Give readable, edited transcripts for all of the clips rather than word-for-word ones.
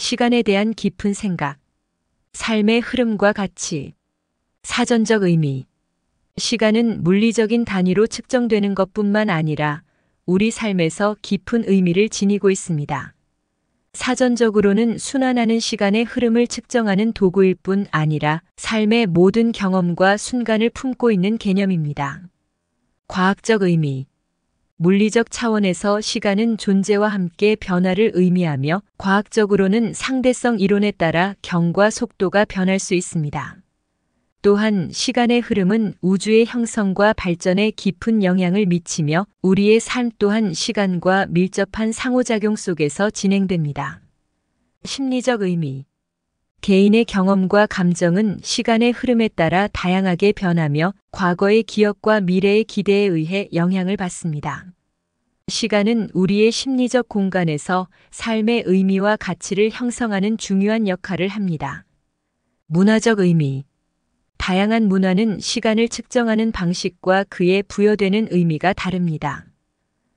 시간에 대한 깊은 생각, 삶의 흐름과 가치, 사전적 의미. 시간은 물리적인 단위로 측정되는 것뿐만 아니라 우리 삶에서 깊은 의미를 지니고 있습니다. 사전적으로는 순환하는 시간의 흐름을 측정하는 도구일 뿐 아니라 삶의 모든 경험과 순간을 품고 있는 개념입니다. 과학적 의미. 물리적 차원에서 시간은 존재와 함께 변화를 의미하며 과학적으로는 상대성 이론에 따라 경과 속도가 변할 수 있습니다. 또한 시간의 흐름은 우주의 형성과 발전에 깊은 영향을 미치며 우리의 삶 또한 시간과 밀접한 상호작용 속에서 진행됩니다. 심리적 의미. 개인의 경험과 감정은 시간의 흐름에 따라 다양하게 변하며 과거의 기억과 미래의 기대에 의해 영향을 받습니다. 시간은 우리의 심리적 공간에서 삶의 의미와 가치를 형성하는 중요한 역할을 합니다. 문화적 의미. 다양한 문화는 시간을 측정하는 방식과 그에 부여되는 의미가 다릅니다.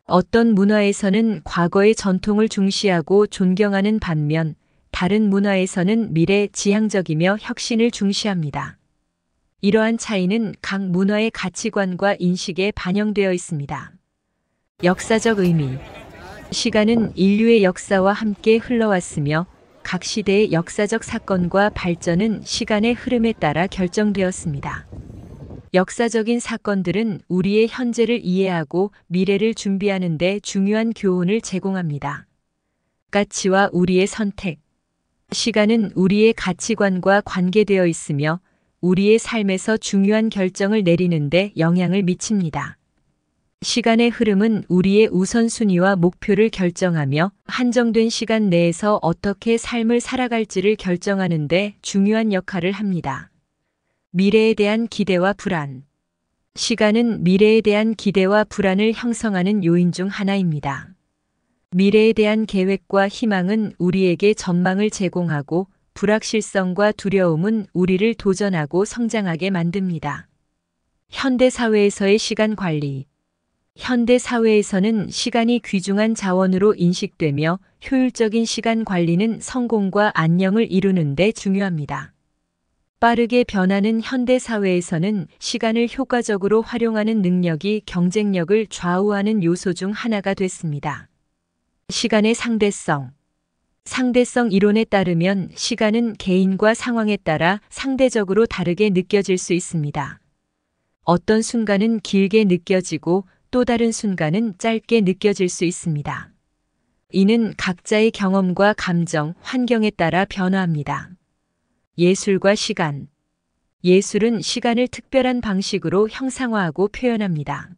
어떤 문화에서는 과거의 전통을 중시하고 존경하는 반면 다른 문화에서는 미래 지향적이며 혁신을 중시합니다. 이러한 차이는 각 문화의 가치관과 인식에 반영되어 있습니다. 역사적 의미. 시간은 인류의 역사와 함께 흘러왔으며 각 시대의 역사적 사건과 발전은 시간의 흐름에 따라 결정되었습니다. 역사적인 사건들은 우리의 현재를 이해하고 미래를 준비하는 데 중요한 교훈을 제공합니다. 가치와 우리의 선택. 시간은 우리의 가치관과 관계되어 있으며 우리의 삶에서 중요한 결정을 내리는 데 영향을 미칩니다. 시간의 흐름은 우리의 우선순위와 목표를 결정하며 한정된 시간 내에서 어떻게 삶을 살아갈지를 결정하는 데 중요한 역할을 합니다. 미래에 대한 기대와 불안. 시간은 미래에 대한 기대와 불안을 형성하는 요인 중 하나입니다. 미래에 대한 계획과 희망은 우리에게 전망을 제공하고 불확실성과 두려움은 우리를 도전하고 성장하게 만듭니다. 현대 사회에서의 시간 관리. 현대 사회에서는 시간이 귀중한 자원으로 인식되며 효율적인 시간 관리는 성공과 안녕을 이루는 데 중요합니다. 빠르게 변하는 현대 사회에서는 시간을 효과적으로 활용하는 능력이 경쟁력을 좌우하는 요소 중 하나가 됐습니다. 시간의 상대성. 상대성 이론에 따르면 시간은 개인과 상황에 따라 상대적으로 다르게 느껴질 수 있습니다. 어떤 순간은 길게 느껴지고 또 다른 순간은 짧게 느껴질 수 있습니다. 이는 각자의 경험과 감정, 환경에 따라 변화합니다. 예술과 시간. 예술은 시간을 특별한 방식으로 형상화하고 표현합니다.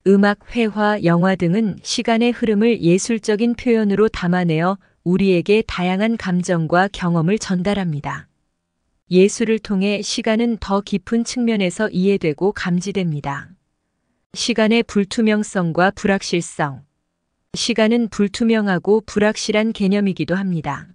음악, 회화, 영화 등은 시간의 흐름을 예술적인 표현으로 담아내어 우리에게 다양한 감정과 경험을 전달합니다. 예술을 통해 시간은 더 깊은 측면에서 이해되고 감지됩니다. 시간의 불투명성과 불확실성. 시간은 불투명하고 불확실한 개념이기도 합니다.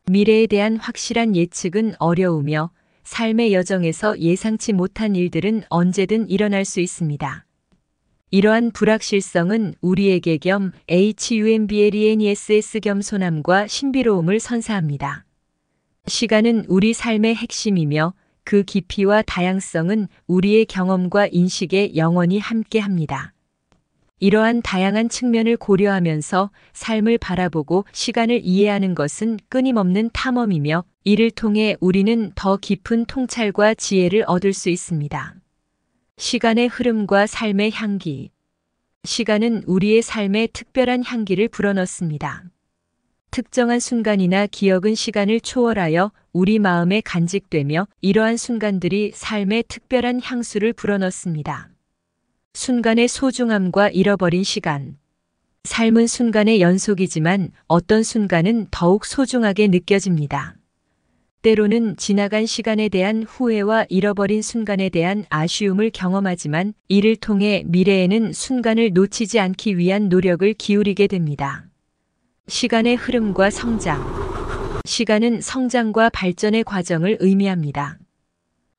미래에 대한 확실한 예측은 어려우며 삶의 여정에서 예상치 못한 일들은 언제든 일어날 수 있습니다. 이러한 불확실성은 우리에게 humbless 겸손함과 신비로움을 선사합니다. 시간은 우리 삶의 핵심이며 그 깊이와 다양성은 우리의 경험과 인식에 영원히 함께합니다. 이러한 다양한 측면을 고려하면서 삶을 바라보고 시간을 이해하는 것은 끊임없는 탐험이며 이를 통해 우리는 더 깊은 통찰과 지혜를 얻을 수 있습니다. 시간의 흐름과 삶의 향기. 시간은 우리의 삶에 특별한 향기를 불어넣습니다. 특정한 순간이나 기억은 시간을 초월하여 우리 마음에 간직되며 이러한 순간들이 삶에 특별한 향수를 불어넣습니다. 순간의 소중함과 잃어버린 시간. 삶은 순간의 연속이지만 어떤 순간은 더욱 소중하게 느껴집니다. 때로는 지나간 시간에 대한 후회와 잃어버린 순간에 대한 아쉬움을 경험하지만 이를 통해 미래에는 순간을 놓치지 않기 위한 노력을 기울이게 됩니다. 시간의 흐름과 성장. 시간은 성장과 발전의 과정을 의미합니다.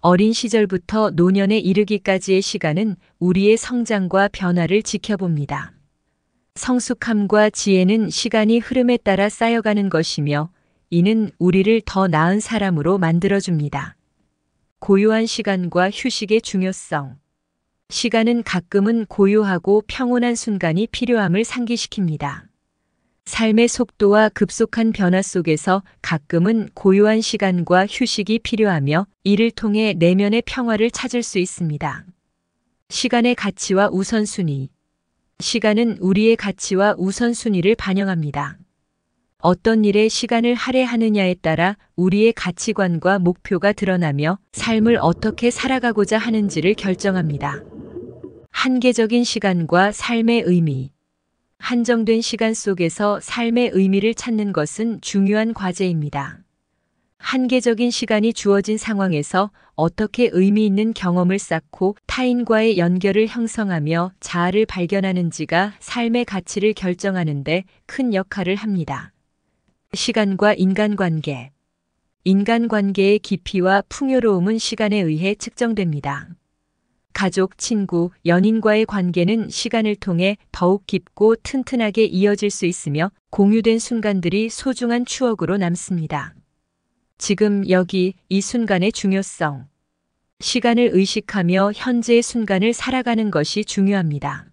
어린 시절부터 노년에 이르기까지의 시간은 우리의 성장과 변화를 지켜봅니다. 성숙함과 지혜는 시간이 흐름에 따라 쌓여가는 것이며 이는 우리를 더 나은 사람으로 만들어줍니다. 고요한 시간과 휴식의 중요성. 시간은 가끔은 고요하고 평온한 순간이 필요함을 상기시킵니다. 삶의 속도와 급속한 변화 속에서 가끔은 고요한 시간과 휴식이 필요하며 이를 통해 내면의 평화를 찾을 수 있습니다. 시간의 가치와 우선순위. 시간은 우리의 가치와 우선순위를 반영합니다. 어떤 일에 시간을 할애하느냐에 따라 우리의 가치관과 목표가 드러나며 삶을 어떻게 살아가고자 하는지를 결정합니다. 한계적인 시간과 삶의 의미. 한정된 시간 속에서 삶의 의미를 찾는 것은 중요한 과제입니다. 한계적인 시간이 주어진 상황에서 어떻게 의미 있는 경험을 쌓고 타인과의 연결을 형성하며 자아를 발견하는지가 삶의 가치를 결정하는 데 큰 역할을 합니다. 시간과 인간관계. 인간관계의 깊이와 풍요로움은 시간에 의해 측정됩니다. 가족, 친구, 연인과의 관계는 시간을 통해 더욱 깊고 튼튼하게 이어질 수 있으며 공유된 순간들이 소중한 추억으로 남습니다. 지금 여기 이 순간의 중요성. 시간을 의식하며 현재의 순간을 살아가는 것이 중요합니다.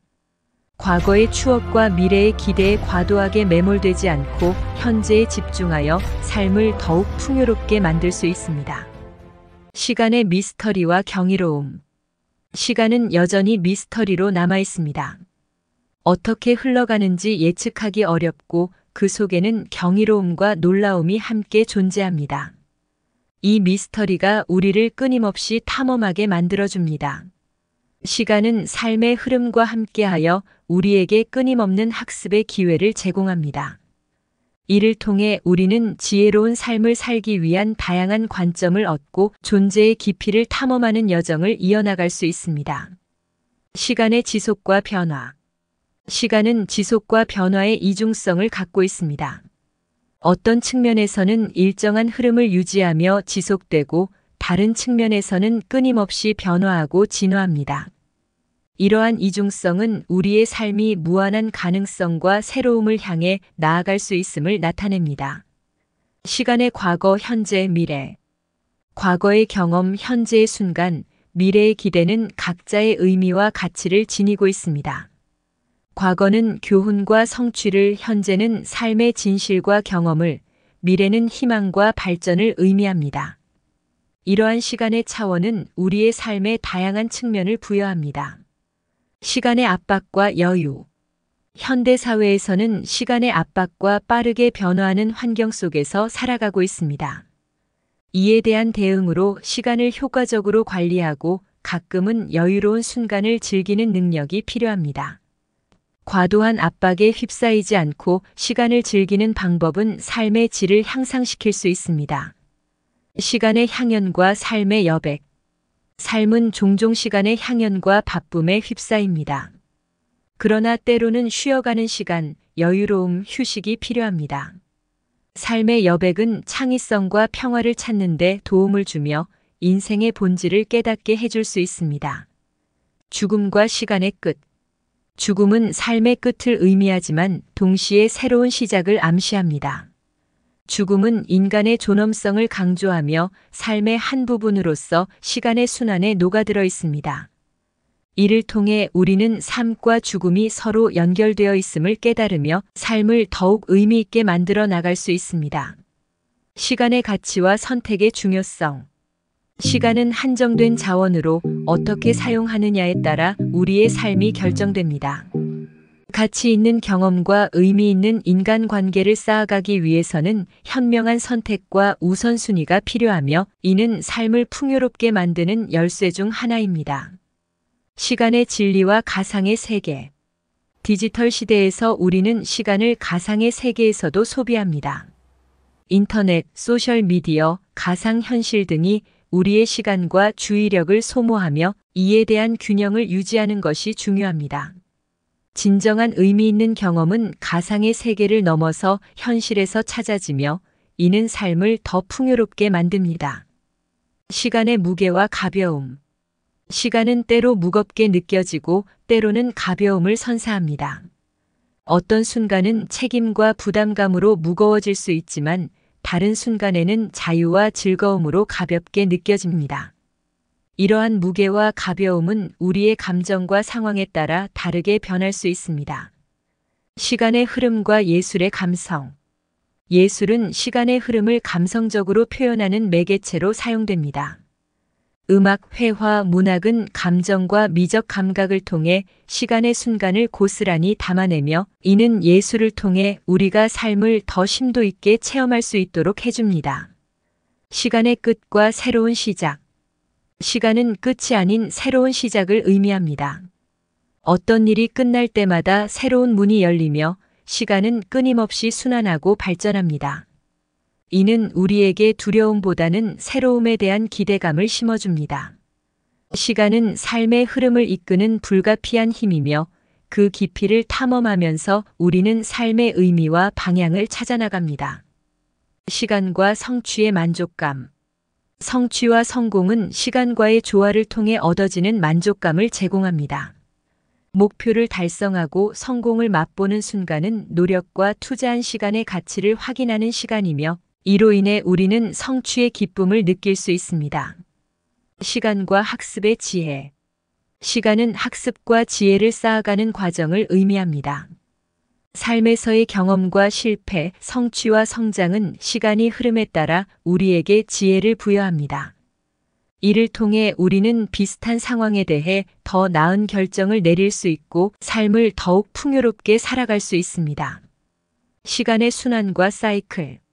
과거의 추억과 미래의 기대에 과도하게 매몰되지 않고 현재에 집중하여 삶을 더욱 풍요롭게 만들 수 있습니다. 시간의 미스터리와 경이로움. 시간은 여전히 미스터리로 남아 있습니다. 어떻게 흘러가는지 예측하기 어렵고 그 속에는 경이로움과 놀라움이 함께 존재합니다. 이 미스터리가 우리를 끊임없이 탐험하게 만들어줍니다. 시간은 삶의 흐름과 함께하여 우리에게 끊임없는 학습의 기회를 제공합니다. 이를 통해 우리는 지혜로운 삶을 살기 위한 다양한 관점을 얻고 존재의 깊이를 탐험하는 여정을 이어나갈 수 있습니다. 시간의 지속과 변화. 시간은 지속과 변화의 이중성을 갖고 있습니다. 어떤 측면에서는 일정한 흐름을 유지하며 지속되고 다른 측면에서는 끊임없이 변화하고 진화합니다. 이러한 이중성은 우리의 삶이 무한한 가능성과 새로움을 향해 나아갈 수 있음을 나타냅니다. 시간의 과거, 현재, 미래. 과거의 경험, 현재의 순간, 미래의 기대는 각자의 의미와 가치를 지니고 있습니다. 과거는 교훈과 성취를, 현재는 삶의 진실과 경험을, 미래는 희망과 발전을 의미합니다. 이러한 시간의 차원은 우리의 삶의 다양한 측면을 부여합니다. 시간의 압박과 여유. 현대 사회에서는 시간의 압박과 빠르게 변화하는 환경 속에서 살아가고 있습니다. 이에 대한 대응으로 시간을 효과적으로 관리하고 가끔은 여유로운 순간을 즐기는 능력이 필요합니다. 과도한 압박에 휩싸이지 않고 시간을 즐기는 방법은 삶의 질을 향상시킬 수 있습니다. 시간의 향연과 삶의 여백. 삶은 종종 시간의 향연과 바쁨에 휩싸입니다. 그러나 때로는 쉬어가는 시간, 여유로움, 휴식이 필요합니다. 삶의 여백은 창의성과 평화를 찾는 데 도움을 주며 인생의 본질을 깨닫게 해줄 수 있습니다. 죽음과 시간의 끝. 죽음은 삶의 끝을 의미하지만 동시에 새로운 시작을 암시합니다. 죽음은 인간의 존엄성을 강조하며 삶의 한 부분으로서 시간의 순환에 녹아들어 있습니다. 이를 통해 우리는 삶과 죽음이 서로 연결되어 있음을 깨달으며 삶을 더욱 의미 있게 만들어 나갈 수 있습니다. 시간의 가치와 선택의 중요성. 시간은 한정된 자원으로 어떻게 사용하느냐에 따라 우리의 삶이 결정됩니다. 가치 있는 경험과 의미 있는 인간관계를 쌓아가기 위해서는 현명한 선택과 우선순위가 필요하며 이는 삶을 풍요롭게 만드는 열쇠 중 하나입니다. 시간의 진리와 가상의 세계. 디지털 시대에서 우리는 시간을 가상의 세계에서도 소비합니다. 인터넷, 소셜미디어, 가상현실 등이 우리의 시간과 주의력을 소모하며 이에 대한 균형을 유지하는 것이 중요합니다. 진정한 의미 있는 경험은 가상의 세계를 넘어서 현실에서 찾아지며 이는 삶을 더 풍요롭게 만듭니다. 시간의 무게와 가벼움. 시간은 때로 무겁게 느껴지고 때로는 가벼움을 선사합니다. 어떤 순간은 책임과 부담감으로 무거워질 수 있지만 다른 순간에는 자유와 즐거움으로 가볍게 느껴집니다. 이러한 무게와 가벼움은 우리의 감정과 상황에 따라 다르게 변할 수 있습니다. 시간의 흐름과 예술의 감성. 예술은 시간의 흐름을 감성적으로 표현하는 매개체로 사용됩니다. 음악, 회화, 문학은 감정과 미적 감각을 통해 시간의 순간을 고스란히 담아내며 이는 예술을 통해 우리가 삶을 더 심도 있게 체험할 수 있도록 해줍니다. 시간의 끝과 새로운 시작. 시간은 끝이 아닌 새로운 시작을 의미합니다. 어떤 일이 끝날 때마다 새로운 문이 열리며 시간은 끊임없이 순환하고 발전합니다. 이는 우리에게 두려움보다는 새로움에 대한 기대감을 심어줍니다. 시간은 삶의 흐름을 이끄는 불가피한 힘이며 그 깊이를 탐험하면서 우리는 삶의 의미와 방향을 찾아나갑니다. 시간과 성취의 만족감. 성취와 성공은 시간과의 조화를 통해 얻어지는 만족감을 제공합니다. 목표를 달성하고 성공을 맛보는 순간은 노력과 투자한 시간의 가치를 확인하는 시간이며 이로 인해 우리는 성취의 기쁨을 느낄 수 있습니다. 시간과 학습의 지혜. 시간은 학습과 지혜를 쌓아가는 과정을 의미합니다. 삶에서의 경험과 실패, 성취와 성장은 시간이 흐름에 따라 우리에게 지혜를 부여합니다. 이를 통해 우리는 비슷한 상황에 대해 더 나은 결정을 내릴 수 있고 삶을 더욱 풍요롭게 살아갈 수 있습니다. 시간의 순환과 사이클.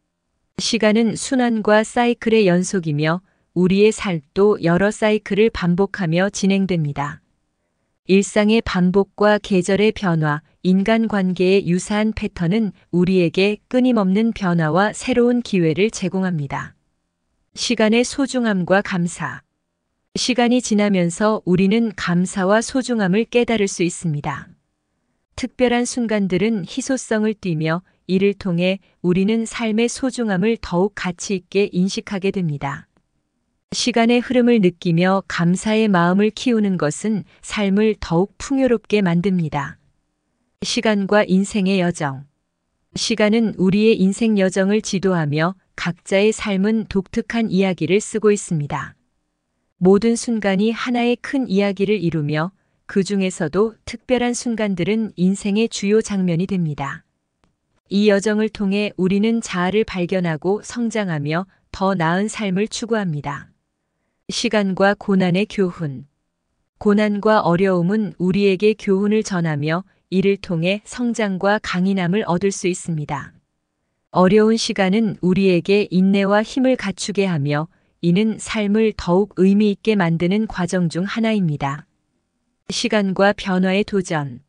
시간은 순환과 사이클의 연속이며 우리의 삶도 여러 사이클을 반복하며 진행됩니다. 일상의 반복과 계절의 변화, 인간관계의 유사한 패턴은 우리에게 끊임없는 변화와 새로운 기회를 제공합니다. 시간의 소중함과 감사. 시간이 지나면서 우리는 감사와 소중함을 깨달을 수 있습니다. 특별한 순간들은 희소성을 띠며 이를 통해 우리는 삶의 소중함을 더욱 가치 있게 인식하게 됩니다. 시간의 흐름을 느끼며 감사의 마음을 키우는 것은 삶을 더욱 풍요롭게 만듭니다. 시간과 인생의 여정. 시간은 우리의 인생 여정을 지도하며 각자의 삶은 독특한 이야기를 쓰고 있습니다. 모든 순간이 하나의 큰 이야기를 이루며 그 중에서도 특별한 순간들은 인생의 주요 장면이 됩니다. 이 여정을 통해 우리는 자아를 발견하고 성장하며 더 나은 삶을 추구합니다. 시간과 고난의 교훈. 고난과 어려움은 우리에게 교훈을 전하며 이를 통해 성장과 강인함을 얻을 수 있습니다. 어려운 시간은 우리에게 인내와 힘을 갖추게 하며 이는 삶을 더욱 의미 있게 만드는 과정 중 하나입니다. 시간과 변화의 도전.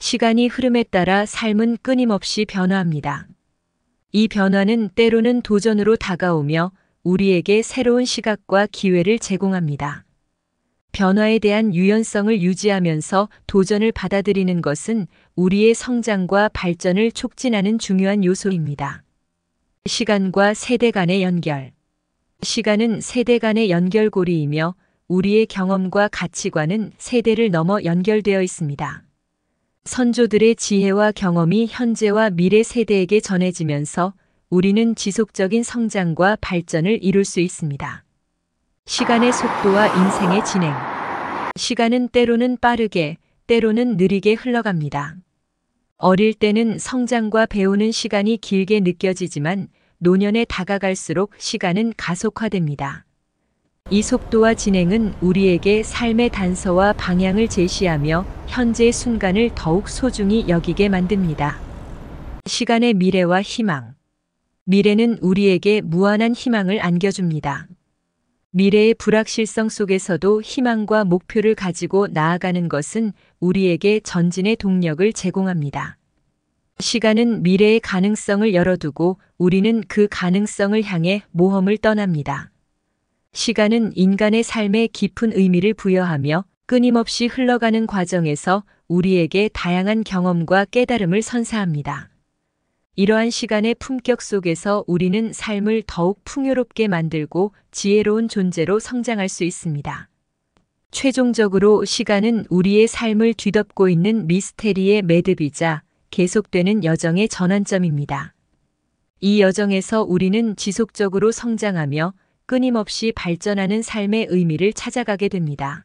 시간이 흐름에 따라 삶은 끊임없이 변화합니다. 이 변화는 때로는 도전으로 다가오며 우리에게 새로운 시각과 기회를 제공합니다. 변화에 대한 유연성을 유지하면서 도전을 받아들이는 것은 우리의 성장과 발전을 촉진하는 중요한 요소입니다. 시간과 세대 간의 연결. 시간은 세대 간의 연결고리이며 우리의 경험과 가치관은 세대를 넘어 연결되어 있습니다. 선조들의 지혜와 경험이 현재와 미래 세대에게 전해지면서 우리는 지속적인 성장과 발전을 이룰 수 있습니다. 시간의 속도와 인생의 진행. 시간은 때로는 빠르게, 때로는 느리게 흘러갑니다. 어릴 때는 성장과 배우는 시간이 길게 느껴지지만 노년에 다가갈수록 시간은 가속화됩니다. 이 속도와 진행은 우리에게 삶의 단서와 방향을 제시하며 현재의 순간을 더욱 소중히 여기게 만듭니다. 시간의 미래와 희망. 미래는 우리에게 무한한 희망을 안겨줍니다. 미래의 불확실성 속에서도 희망과 목표를 가지고 나아가는 것은 우리에게 전진의 동력을 제공합니다. 시간은 미래의 가능성을 열어두고 우리는 그 가능성을 향해 모험을 떠납니다. 시간은 인간의 삶에 깊은 의미를 부여하며 끊임없이 흘러가는 과정에서 우리에게 다양한 경험과 깨달음을 선사합니다. 이러한 시간의 품격 속에서 우리는 삶을 더욱 풍요롭게 만들고 지혜로운 존재로 성장할 수 있습니다. 최종적으로 시간은 우리의 삶을 뒤덮고 있는 미스테리의 매듭이자 계속되는 여정의 전환점입니다. 이 여정에서 우리는 지속적으로 성장하며 끊임없이 발전하는 삶의 의미를 찾아가게 됩니다.